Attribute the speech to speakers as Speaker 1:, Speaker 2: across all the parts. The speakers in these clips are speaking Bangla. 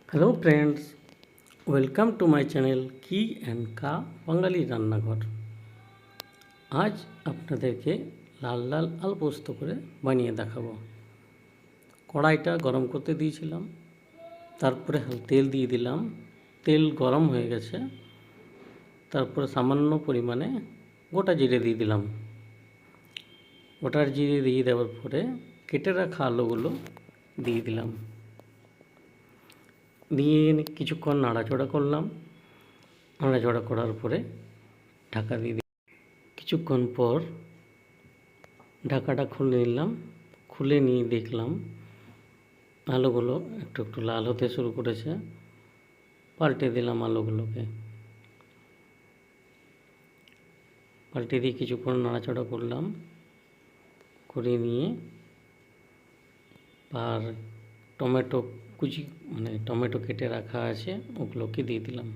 Speaker 1: Hello friends, welcome to my channel কি অ্যান্ড কা বাঙালি রান্নাঘর। আজ আপনাদেরকে লাল লাল আলু পোস্ত করে বানিয়ে দেখাবো। কড়াইটা গরম করতে দিয়েছিলাম, তারপরে তেল দিয়ে দিলাম। তেল গরম হয়ে গেছে, তারপরে সামান্য পরিমাণে গোটা জিরে দিয়ে দিলাম। গোটা জিরে দিয়ে দেওয়ার পরে কেটে রাখা আলুগুলো দিয়ে দিলাম। দিয়ে কিছুক্ষণ নাড়াচড়া করলাম। নাড়াচড়া করার পরে ঢাকা দিয়ে দিলাম। কিছুক্ষণ পর ঢাকাটা খুলে নিলাম। খুলে নিয়ে দেখলাম আলুগুলো একটু একটু লাল হতে শুরু করেছে। পাল্টে দিলাম আলুগুলোকে। পাল্টে দিয়ে কিছুক্ষণ নাড়াচড়া করলাম। করে নিয়ে আর টমেটো টমেটো কেটে রাখা আছে, ওগুলোকে দিয়ে দিলাম।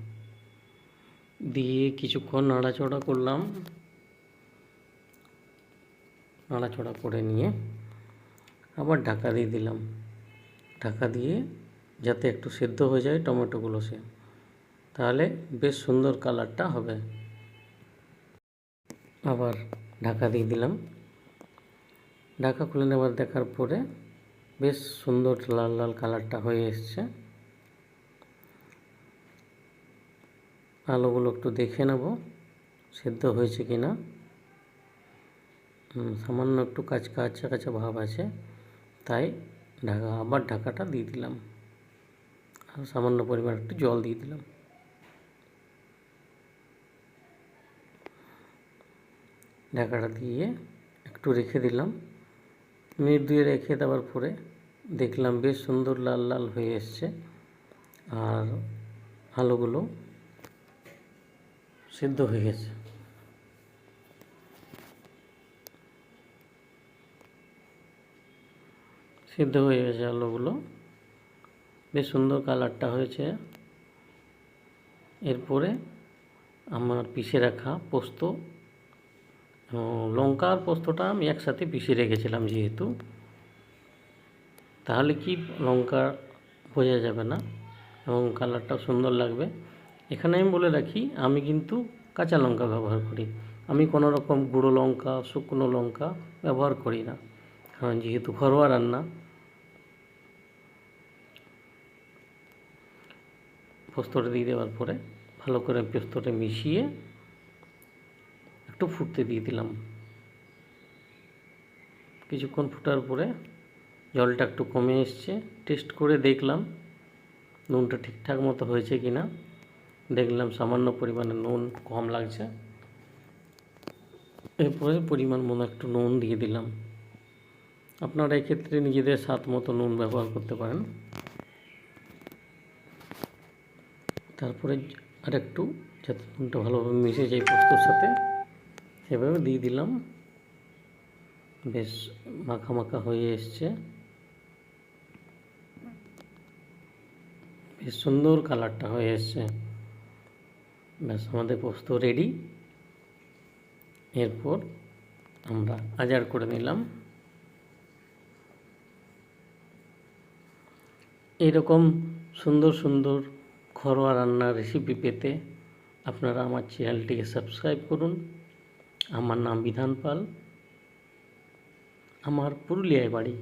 Speaker 1: দিয়ে কিছুক্ষণ নাড়াচড়া করলাম। নাড়াচড়া করে নিয়ে আবার ঢাকা দিয়ে দিলাম। ঢাকা দিয়ে যাতে একটু সেদ্ধ হয়ে যায় টমেটোগুলো, তাহলে বেশ সুন্দর কালারটা হবে। আবার ঢাকা দিয়ে দিলাম। ঢাকা খুলে নেবার দেখার পরে বেশ সুন্দর লাল লাল কালারটা হয়ে এসছে। আলুগুলো একটু দেখে নেব সেদ্ধ হয়েছে কি না। সামান্য একটু কাঁচা কাঁচা ভাব আছে, তাই আবার ঢাকাটা দিয়ে দিলাম। আর সামান্য পরিমাণ একটু জল দিয়ে দিলাম। ঢাকাটা দিয়ে একটু রেখে দিলাম। মিনিট দুয়ে রেখে দেওয়ার পরে দেখলাম বেশ সুন্দর লাল লাল হয়ে এসছে আর আলুগুলো সিদ্ধ হয়ে গেছে। সিদ্ধ হয়ে গেছে আলুগুলো, বেশ সুন্দর কালারটা হয়েছে। এরপরে আমার পিষে রাখা পোস্ত, লঙ্কা আর পোস্তটা আমি একসাথে পিষে রেখেছিলাম, যেহেতু তাহলে কি লঙ্কা বোঝা যাবে না এবং কালারটাও সুন্দর লাগবে। এখানে আমি বলে রাখি, আমি কিন্তু কাঁচা লঙ্কা ব্যবহার করি। আমি কোনো রকম গুঁড়ো লঙ্কা, শুকনো লঙ্কা ব্যবহার করি না, কারণ যেহেতু ঘরোয়া রান্না। পোস্তটা দিয়ে দেওয়ার পরে ভালো করে পোস্তটা মিশিয়ে একটু ফুটতে দিয়ে দিলাম। কিছুক্ষণ ফুটার পরে জলটা একটু কমে এসছে। টেস্ট করে দেখলাম নুনটা ঠিকঠাক মতো হয়েছে কি না। দেখলাম সামান্য পরিমাণে নুন কম লাগছে। এরপরে পরিমাণ মতো একটু নুন দিয়ে দিলাম। আপনারা এক্ষেত্রে নিজেদের স্বাদ মতো নুন ব্যবহার করতে পারেন। তারপরে আর একটু, যাতে নুনটা ভালোভাবে মিশে যায় পোস্তর সাথে, সেভাবে দিয়ে দিলাম। বেশ মাখা মাখা হয়ে এসছে, বেশ সুন্দর কালারটা হয়ে এসছে। ব্যাস আমাদের পোস্ত রেডি। এরপর আমরা আচার করে নিলাম। এরকম সুন্দর সুন্দর ঘরোয়া রান্নার রেসিপি পেতে আপনারা আমার চ্যানেলটিকে সাবস্ক্রাইব করুন। আমার নাম বিধান পাল, আমার পুরুলিয়ায় বাড়ি।